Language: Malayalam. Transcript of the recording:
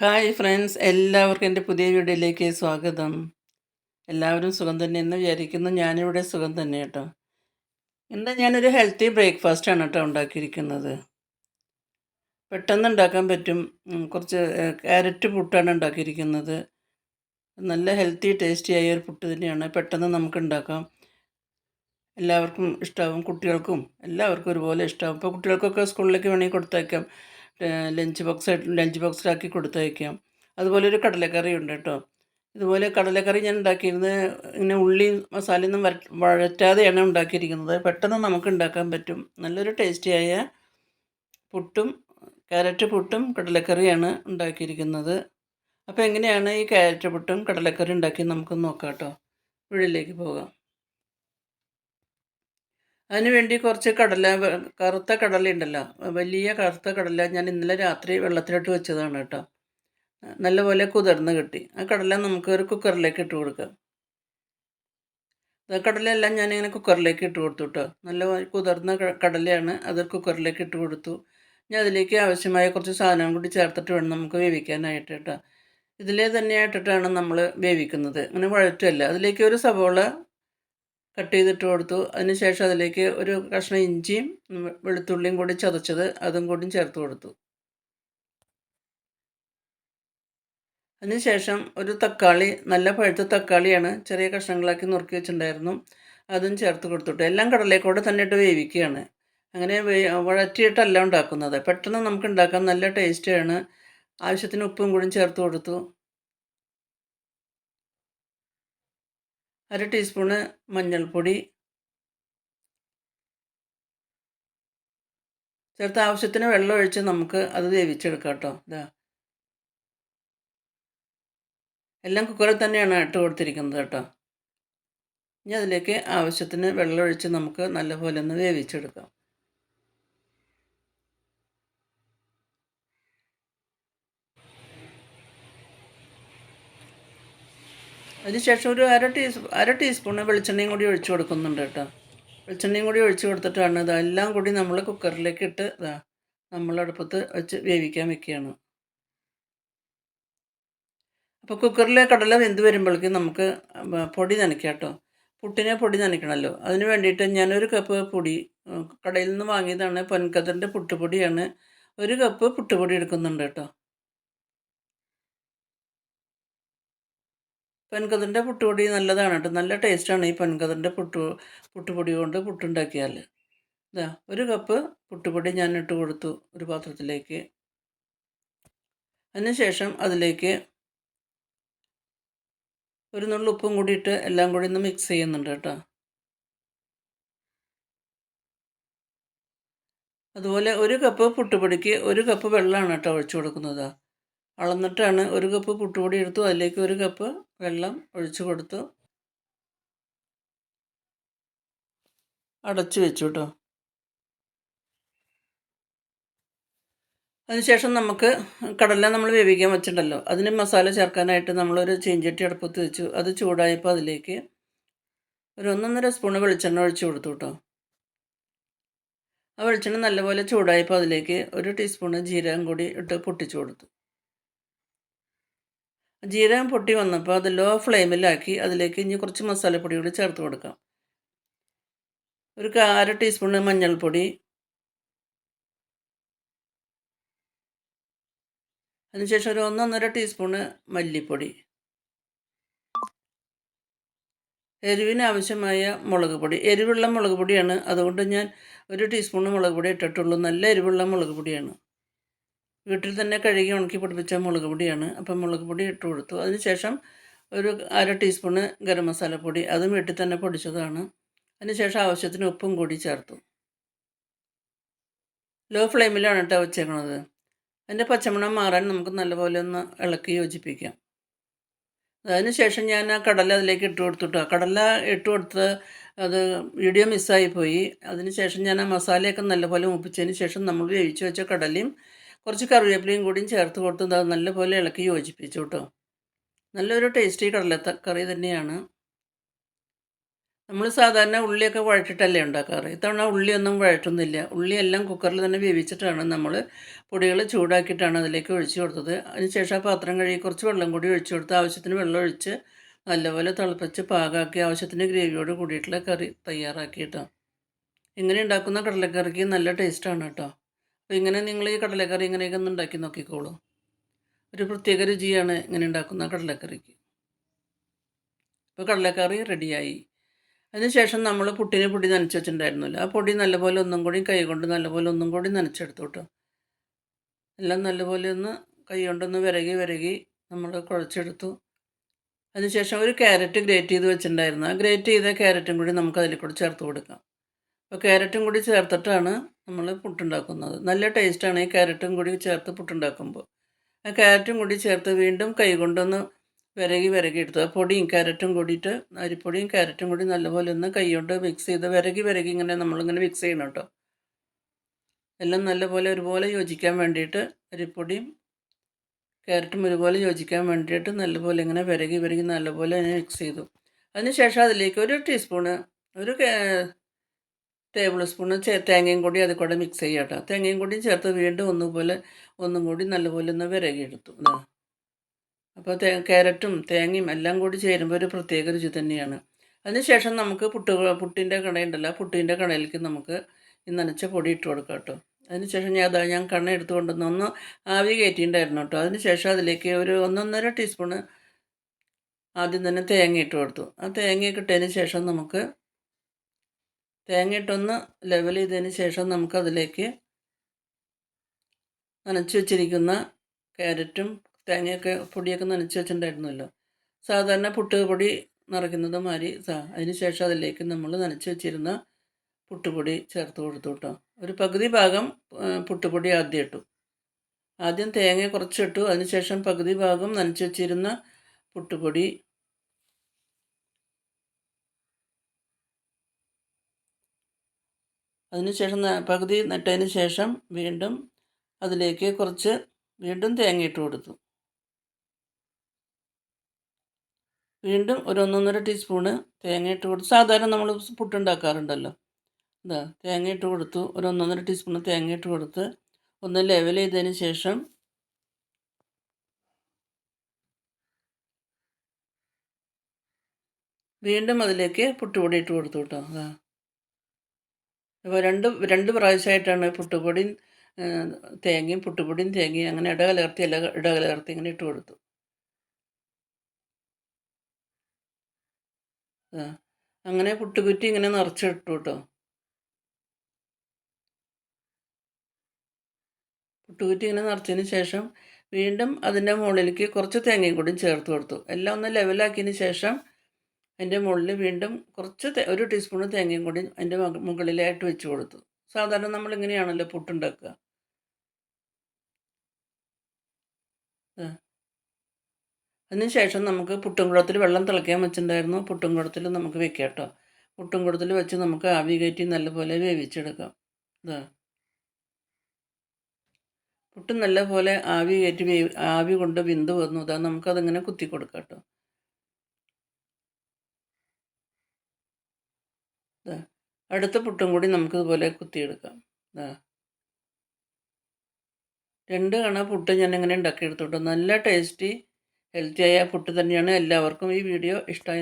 ഹായ് ഫ്രണ്ട്സ്, എല്ലാവർക്കും എൻ്റെ പുതിയ വീഡിയോയിലേക്ക് സ്വാഗതം. എല്ലാവരും സുഖം തന്നെ എന്ന് വിചാരിക്കുന്നു. ഞാനിവിടെ സുഖം തന്നെ കേട്ടോ. ഇന്ന് ഞാനൊരു ഹെൽത്തി ബ്രേക്ക്ഫാസ്റ്റാണ് കേട്ടോ ഉണ്ടാക്കിയിരിക്കുന്നത്. പെട്ടെന്ന് ഉണ്ടാക്കാൻ പറ്റും. കുറച്ച് ക്യാരറ്റ് പുട്ടാണ് ഉണ്ടാക്കിയിരിക്കുന്നത്. നല്ല ഹെൽത്തി ടേസ്റ്റിയായ ഒരു പുട്ട് തന്നെയാണ്. പെട്ടെന്ന് നമുക്ക് ഉണ്ടാക്കാം. എല്ലാവർക്കും ഇഷ്ടമാവും. കുട്ടികൾക്കും എല്ലാവർക്കും ഒരുപോലെ ഇഷ്ടമാവും. ഇപ്പോൾ കുട്ടികൾക്കൊക്കെ സ്കൂളിലേക്ക് വേണമെങ്കിൽ കൊടുത്തയക്കാം. ലഞ്ച് ബോക്സിലാക്കി കൊടുത്തയക്കാം. അതുപോലെ ഒരു കടലക്കറി ഉണ്ട് കേട്ടോ. ഇതുപോലെ കടലക്കറി ഞാൻ ഉണ്ടാക്കിയിരുന്നത് ഇങ്ങനെ ഉള്ളി മസാലയൊന്നും വഴറ്റാതെയാണ് ഉണ്ടാക്കിയിരിക്കുന്നത്. പെട്ടെന്ന് നമുക്ക് ഉണ്ടാക്കാൻ പറ്റും. നല്ലൊരു ടേസ്റ്റിയായ പുട്ടും ക്യാരറ്റ് പുട്ടും കടലക്കറിയാണ് ഉണ്ടാക്കിയിരിക്കുന്നത്. അപ്പോൾ എങ്ങനെയാണ് ഈ ക്യാരറ്റ് പുട്ടും കടലക്കറി ഉണ്ടാക്കി നമുക്കൊന്ന് നോക്കാം കേട്ടോ. വീട്ടിലേക്ക് പോകാം. അതിന് വേണ്ടി കുറച്ച് കറുത്ത കടല ഉണ്ടല്ലോ, വലിയ കറുത്ത കടല ഞാൻ ഇന്നലെ രാത്രി വെള്ളത്തിലിട്ട് വെച്ചതാണ് കേട്ടോ. നല്ലപോലെ കുതിർന്ന് കിട്ടി. ആ കടല നമുക്ക് ഒരു കുക്കറിലേക്ക് ഇട്ട് കൊടുക്കാം. കടലയെല്ലാം ഞാനിങ്ങനെ കുക്കറിലേക്ക് ഇട്ട് കൊടുത്തു കേട്ടോ. നല്ല കുതിർന്ന കടലയാണ്, അത് കുക്കറിലേക്ക് ഇട്ട് കൊടുത്തു. ഞാൻ അതിലേക്ക് ആവശ്യമായ കുറച്ച് സാധനം കൂടി ചേർത്തിട്ട് വേണം നമുക്ക് വേവിക്കാനായിട്ട് കേട്ടോ. ഇതിലേ തന്നെ ഇട്ടിട്ടാണ് നമ്മൾ വേവിക്കുന്നത്, അങ്ങനെ വഴറ്റല്ല. അതിലേക്ക് ഒരു സവോള കട്ട് ചെയ്തിട്ട് കൊടുത്തു. അതിന് ശേഷം അതിലേക്ക് ഒരു കഷ്ണം ഇഞ്ചിയും വെളുത്തുള്ളിയും കൂടി ചതച്ചത് അതും കൂടി ചേർത്ത് കൊടുത്തു. അതിനുശേഷം ഒരു തക്കാളി, നല്ല പഴുത്ത തക്കാളിയാണ്, ചെറിയ കഷ്ണങ്ങളാക്കി നുറുക്കി വെച്ചിട്ടുണ്ടായിരുന്നു, അതും ചേർത്ത് കൊടുത്തിട്ട് എല്ലാം കടലയിൽക്കൂടെ തന്നെ ഇട്ട് വേവിക്കുകയാണ്. അങ്ങനെ വഴറ്റിയിട്ടല്ല ഉണ്ടാക്കുന്നത്. പെട്ടെന്ന് നമുക്ക് ഉണ്ടാക്കാൻ നല്ല ടേസ്റ്റാണ്. ആവശ്യത്തിന് ഉപ്പും കൂടി ചേർത്ത് കൊടുത്തു. 1/2 ടീസ്പൂണ് മഞ്ഞൾപ്പൊടി ചേർത്ത് ആവശ്യത്തിന് വെള്ളം ഒഴിച്ച് നമുക്ക് അത് വേവിച്ചെടുക്കാം കേട്ടോ. എല്ലാം കുക്കറിൽ തന്നെയാണ് ഇട്ട് കൊടുത്തിരിക്കുന്നത് കേട്ടോ. ഇനി അതിലേക്ക് ആവശ്യത്തിന് വെള്ളം ഒഴിച്ച് നമുക്ക് നല്ലപോലെ ഒന്ന് വേവിച്ചെടുക്കാം. അതിനുശേഷം ഒരു അര ടീസ്പൂണ് വെളിച്ചെണ്ണയും കൂടി ഒഴിച്ച് കൊടുക്കുന്നുണ്ട് കേട്ടോ. വെളിച്ചെണ്ണയും കൂടി ഒഴിച്ച് കൊടുത്തിട്ടാണ് ഇതെല്ലാം കൂടി നമ്മൾ കുക്കറിലേക്ക് ഇട്ട് നമ്മൾ അടുപ്പത്ത് വെച്ച് വേവിക്കാൻ വെക്കുകയാണ്. അപ്പോൾ കുക്കറിലെ കടല വെന്ത് വരുമ്പോഴേക്കും നമുക്ക് പൊടി നനയ്ക്കാം കേട്ടോ. പുട്ടിനെ പൊടി നനയ്ക്കണമല്ലോ. അതിന് വേണ്ടിയിട്ട് ഞാനൊരു കപ്പ് പൊടി കടയിൽ നിന്ന് വാങ്ങിയതാണ്. പൊൻകതിറിൻ്റെ പുട്ടുപൊടിയാണ്. 1 കപ്പ് പുട്ടുപൊടി എടുക്കുന്നുണ്ട് കേട്ടോ. പൊൻകതിറിൻ്റെ പുട്ടുപൊടി നല്ലതാണ് കേട്ടോ. നല്ല ടേസ്റ്റാണ് ഈ പൊൻകതിറിൻ്റെ പുട്ടുപൊടി കൊണ്ട് പുട്ടുണ്ടാക്കിയാൽ. 1 കപ്പ് പുട്ടുപൊടി ഞാൻ ഇട്ട് കൊടുത്തു ഒരു പാത്രത്തിലേക്ക്. അതിനുശേഷം അതിലേക്ക് ഒരു നുള്ളു ഉപ്പും കൂടി ഇട്ട് എല്ലാം കൂടി ഒന്ന് മിക്സ് ചെയ്യുന്നുണ്ട് കേട്ടോ. അതുപോലെ 1 കപ്പ് പുട്ടുപൊടിക്ക് 1 കപ്പ് വെള്ളമാണ് കേട്ടോ ഒഴിച്ചു കൊടുക്കുന്നത്. അളന്നിട്ടാണ് 1 കപ്പ് പുട്ടുപൊടി എടുത്തു, അതിലേക്ക് 1 കപ്പ് വെള്ളം ഒഴിച്ചു കൊടുത്തു, അടച്ചു വെച്ചു കേട്ടോ. അതിനുശേഷം നമുക്ക് കടല നമ്മൾ വേവിക്കാൻ വെച്ചിട്ടുണ്ടല്ലോ, അതിന് മസാല ചേർക്കാനായിട്ട് നമ്മളൊരു ചീഞ്ചട്ടി അടുപ്പത്ത് വെച്ചു. അത് ചൂടായപ്പോൾ അതിലേക്ക് ഒരു 1.5 സ്പൂണ് വെളിച്ചെണ്ണ ഒഴിച്ചു കൊടുത്തു കേട്ടോ. ആ വെളിച്ചെണ്ണ നല്ലപോലെ ചൂടായപ്പോൾ അതിലേക്ക് 1 ടീസ്പൂണ് ജീരകം കൂടി ഇട്ട് പൊട്ടിച്ചു കൊടുത്തു. ജീരകം പൊട്ടി വന്നപ്പോൾ അത് ലോ ഫ്ലെയിമിലാക്കി അതിലേക്ക് ഇനി കുറച്ച് മസാലപ്പൊടി കൂടി ചേർത്ത് കൊടുക്കാം. ഒരു 1/2 ടീസ്പൂണ് മഞ്ഞൾപ്പൊടി, അതിനുശേഷം ഒരു 1.5 ടീസ്പൂണ് മല്ലിപ്പൊടി, എരിവിന് ആവശ്യമായ മുളക് പൊടി. എരിവുള്ള മുളക് പൊടിയാണ്, അതുകൊണ്ട് ഞാൻ 1 ടീസ്പൂണ് മുളക് പൊടി ഇട്ടിട്ടുള്ളൂ. നല്ല എരിവുള്ള മുളക് പൊടിയാണ്, വീട്ടിൽ തന്നെ കഴുകി ഉണക്കി പൊടിപ്പിച്ച മുളക് പൊടിയാണ്. അപ്പം മുളക് പൊടി ഇട്ട് കൊടുത്തു. അതിനുശേഷം ഒരു 1/2 ടീസ്പൂണ് ഗരം മസാലപ്പൊടി, അതും വീട്ടിൽ തന്നെ പൊടിച്ചതാണ്. അതിനുശേഷം ആവശ്യത്തിന് ഉപ്പും കൂടി ചേർത്തു. ലോ ഫ്ലെയിമിലാണ് കേട്ടോ വെച്ചേക്കണത്. അതിൻ്റെ പച്ചമണം മാറാൻ നമുക്ക് നല്ലപോലെ ഒന്ന് ഇളക്കി യോജിപ്പിക്കാം. അതിനുശേഷം ഞാൻ ആ കടല അതിലേക്ക് ഇട്ട് കൊടുത്തു കേട്ടോ. കടല ഇട്ട് കൊടുത്ത് അത് വീഡിയോ മിസ്സായിപ്പോയി. അതിനുശേഷം ഞാൻ ആ മസാലയൊക്കെ നല്ലപോലെ മൂപ്പിച്ചതിന് ശേഷം നമ്മൾ വേവിച്ച് വെച്ച കടലയും കുറച്ച് കറിവേപ്പിലയും കൂടിയും ചേർത്ത് കൊടുത്ത് അത് നല്ലപോലെ ഇളക്കി യോജിപ്പിച്ചു കേട്ടോ. നല്ലൊരു ടേസ്റ്റി കടലക്കറി തന്നെയാണ്. നമ്മൾ സാധാരണ ഉള്ളിയൊക്കെ വഴറ്റിട്ടല്ലേ ഉണ്ടാക്കാറ്. ഇത്തവണ ഉള്ളിയൊന്നും വഴറ്റുന്നില്ല. ഉള്ളിയെല്ലാം കുക്കറിൽ തന്നെ വേവിച്ചിട്ടാണ് നമ്മൾ പൊടികൾ ചൂടാക്കിയിട്ടാണ് അതിലേക്ക് ഒഴിച്ച് കൊടുത്തത്. അതിനുശേഷം ആ പാത്രം കഴുകി കുറച്ച് വെള്ളം കൂടി ഒഴിച്ച് കൊടുത്ത് ആവശ്യത്തിന് വെള്ളം ഒഴിച്ച് നല്ലപോലെ തിളപ്പിച്ച് പാകമാക്കി ആവശ്യത്തിന് ഗ്രേവിയോട് കൂടിയിട്ടുള്ള കറി തയ്യാറാക്കി കേട്ടോ. ഇങ്ങനെ ഉണ്ടാക്കുന്ന കടലക്കറിക്ക് നല്ല ടേസ്റ്റാണ് കേട്ടോ. അപ്പോൾ ഇങ്ങനെ നിങ്ങൾ ഈ കടലക്കറി ഇങ്ങനെയൊക്കെ ഒന്ന് ഉണ്ടാക്കി നോക്കിക്കോളൂ. ഒരു പ്രത്യേക രുചിയാണ് ഇങ്ങനെ ഉണ്ടാക്കുന്ന കടലക്കറിക്ക്. ഇപ്പോൾ കടലക്കറി റെഡിയായി. അതിനുശേഷം നമ്മൾ പുട്ടിന് പൊടി നനച്ച് വെച്ചിട്ടുണ്ടായിരുന്നല്ലോ, ആ പൊടി നല്ലപോലെ ഒന്നും കൂടി കൈ കൊണ്ട് നല്ലപോലെ ഒന്നും കൂടി നനച്ചെടുത്തു കേട്ടോ. എല്ലാം നല്ലപോലെ ഒന്ന് കൈ കൊണ്ടൊന്ന് വിരകി നമ്മൾ കുഴച്ചെടുത്തു. അതിനുശേഷം ഒരു ക്യാരറ്റ് ഗ്രേറ്റ് ചെയ്ത് വെച്ചിട്ടുണ്ടായിരുന്നു, ആ ഗ്രേറ്റ് ചെയ്ത ക്യാരറ്റും കൂടി നമുക്ക് അതിൽ കൂടി ചേർത്ത് കൊടുക്കാം. അപ്പോൾ ക്യാരറ്റും കൂടി ചേർത്തിട്ടാണ് നമ്മൾ പുട്ടുണ്ടാക്കുന്നത്. നല്ല ടേസ്റ്റാണ് ഈ ക്യാരറ്റും കൂടി ചേർത്ത് പുട്ടുണ്ടാക്കുമ്പോൾ. ആ ക്യാരറ്റും കൂടി ചേർത്ത് വീണ്ടും കൈ കൊണ്ടൊന്ന് വിരകി എടുത്തു. ആ പൊടിയും ക്യാരറ്റും കൂടിയിട്ട് അരിപ്പൊടിയും ക്യാരറ്റും കൂടി നല്ലപോലെ ഒന്ന് കൈ കൊണ്ട് മിക്സ് ചെയ്ത് വിരകി ഇങ്ങനെ നമ്മളിങ്ങനെ മിക്സ് ചെയ്യണം കേട്ടോ. എല്ലാം നല്ലപോലെ ഒരുപോലെ യോജിക്കാൻ വേണ്ടിയിട്ട് അരിപ്പൊടിയും ക്യാരറ്റും ഒരുപോലെ യോജിക്കാൻ വേണ്ടിയിട്ട് നല്ലപോലെ ഇങ്ങനെ വിരകി നല്ലപോലെ മിക്സ് ചെയ്തു. അതിനുശേഷം അതിലേക്ക് ഒരു ടീസ്പൂണ് ഒരു ടേബിൾ സ്പൂണ് തേങ്ങയും കൂടി അതിൽ കൂടെ മിക്സ് ചെയ്യാം കേട്ടോ. തേങ്ങയും കൂടി ചേർത്ത് വീണ്ടും ഒന്നും കൂടി നല്ലപോലെ ഒന്ന് വിരകിയെടുത്തു. അപ്പോൾ ക്യാരറ്റും തേങ്ങയും എല്ലാം കൂടി ചേരുമ്പോൾ ഒരു പ്രത്യേക രുചി തന്നെയാണ്. അതിനുശേഷം നമുക്ക് പുട്ടിൻ്റെ കടയുണ്ടല്ലോ, ആ പുട്ടിൻ്റെ കടയിലേക്ക് നമുക്ക് ഈ നനച്ച പൊടി ഇട്ട് കൊടുക്കാം കേട്ടോ. അതിനുശേഷം ഞാൻ കണ്ണ എടുത്ത് കൊണ്ടുവന്ന് ഒന്ന് ആവി കയറ്റിയിട്ടുണ്ടായിരുന്നു കേട്ടോ. അതിനുശേഷം അതിലേക്ക് ഒരു 1.5 ടീസ്പൂണ് ആദ്യം തന്നെ തേങ്ങ ഇട്ട് കൊടുത്തു. ആ തേങ്ങയൊക്കെ ഇട്ടതിന് ശേഷം നമുക്ക് തേങ്ങയിട്ടൊന്ന് ലെവൽ ചെയ്തതിന് ശേഷം നമുക്കതിലേക്ക് നനച്ച് വെച്ചിരിക്കുന്ന ക്യാരറ്റും തേങ്ങയൊക്കെ പൊടിയൊക്കെ നനച്ച് വെച്ചിട്ടുണ്ടായിരുന്നല്ലോ, സാധാരണ പുട്ടുപൊടി നിറയ്ക്കുന്നത് മാതിരി അതിന് ശേഷം അതിലേക്ക് നമ്മൾ നനച്ച് വെച്ചിരുന്ന പുട്ടുപൊടി ചേർത്ത് കൊടുത്തു കേട്ടോ. ഒരു പകുതി ഭാഗം പുട്ടുപൊടി ആദ്യം ഇട്ടു. ആദ്യം തേങ്ങ കുറച്ചിട്ടു, അതിനുശേഷം പകുതി ഭാഗം നനച്ച് വെച്ചിരുന്ന പുട്ടുപൊടി, അതിനുശേഷം പകുതി നട്ടതിന് ശേഷം വീണ്ടും അതിലേക്ക് കുറച്ച് വീണ്ടും തേങ്ങ ഇട്ട് കൊടുത്തു. വീണ്ടും ഒരു 1.5 ടീസ്പൂണ് തേങ്ങ ഇട്ട് കൊടുത്തു. സാധാരണ നമ്മൾ പുട്ടുണ്ടാക്കാറുണ്ടല്ലോ, തേങ്ങ ഇട്ട് കൊടുത്തു. ഒരു 1.5 ടീസ്പൂണ് തേങ്ങ ഇട്ട് കൊടുത്ത് ഒന്ന് ലെവൽ ചെയ്തതിന് ശേഷം വീണ്ടും അതിലേക്ക് പുട്ടുപൊടി ഇട്ട് കൊടുത്തു കേട്ടോ. അപ്പോൾ രണ്ട് പ്രാവശ്യമായിട്ടാണ് പുട്ടുപൊടിയും തേങ്ങയും പുട്ടുപൊടിയും തേങ്ങയും അങ്ങനെ ഇടകലർത്തി ഇങ്ങനെ ഇട്ട് കൊടുത്തു. അങ്ങനെ പുട്ടുകുറ്റി ഇങ്ങനെ നിറച്ചിട്ടു കേട്ടോ. പുട്ടുകുറ്റി ഇങ്ങനെ നിറച്ചതിന് ശേഷം വീണ്ടും അതിൻ്റെ മുകളിലേക്ക് കുറച്ച് തേങ്ങയും കൂടി ചേർത്ത് കൊടുത്തു. എല്ലാം ഒന്ന് ലെവലാക്കിയതിന് ശേഷം അതിൻ്റെ മുകളിൽ വീണ്ടും കുറച്ച് ഒരു ടീസ്പൂണ് തേങ്ങയും കൂടി അതിൻ്റെ മുകളിലായിട്ട് വെച്ച് കൊടുത്തു. സാധാരണ നമ്മളിങ്ങനെയാണല്ലോ പുട്ടുണ്ടാക്കുക. അതിനുശേഷം നമുക്ക് പുട്ടുംകുടത്തിൽ വെള്ളം തിളയ്ക്കാൻ വെച്ചിട്ടുണ്ടായിരുന്നു. പുട്ടുംകുടത്തിൽ നമുക്ക് വെക്കാം കേട്ടോ. പുട്ടുംകുടത്തിൽ വെച്ച് നമുക്ക് ആവി കയറ്റി നല്ലപോലെ വേവിച്ചെടുക്കാം. പുട്ട് നല്ലപോലെ ആവി കയറ്റി ആവി കൊണ്ട് വെന്ത് വന്നു. നമുക്കതിങ്ങനെ കുത്തി കൊടുക്കാം കേട്ടോ. അടുത്ത പുട്ടും കൂടി നമുക്കിതുപോലെ കുത്തിയെടുക്കാം. 2 കണ പുട്ട് ഞാനിങ്ങനെ ഉണ്ടാക്കിയെടുത്തു കേട്ടോ. നല്ല ടേസ്റ്റി ഹെൽത്തിയായ പുട്ട് തന്നെയാണ്. എല്ലാവർക്കും ഈ വീഡിയോ ഇഷ്ടമായി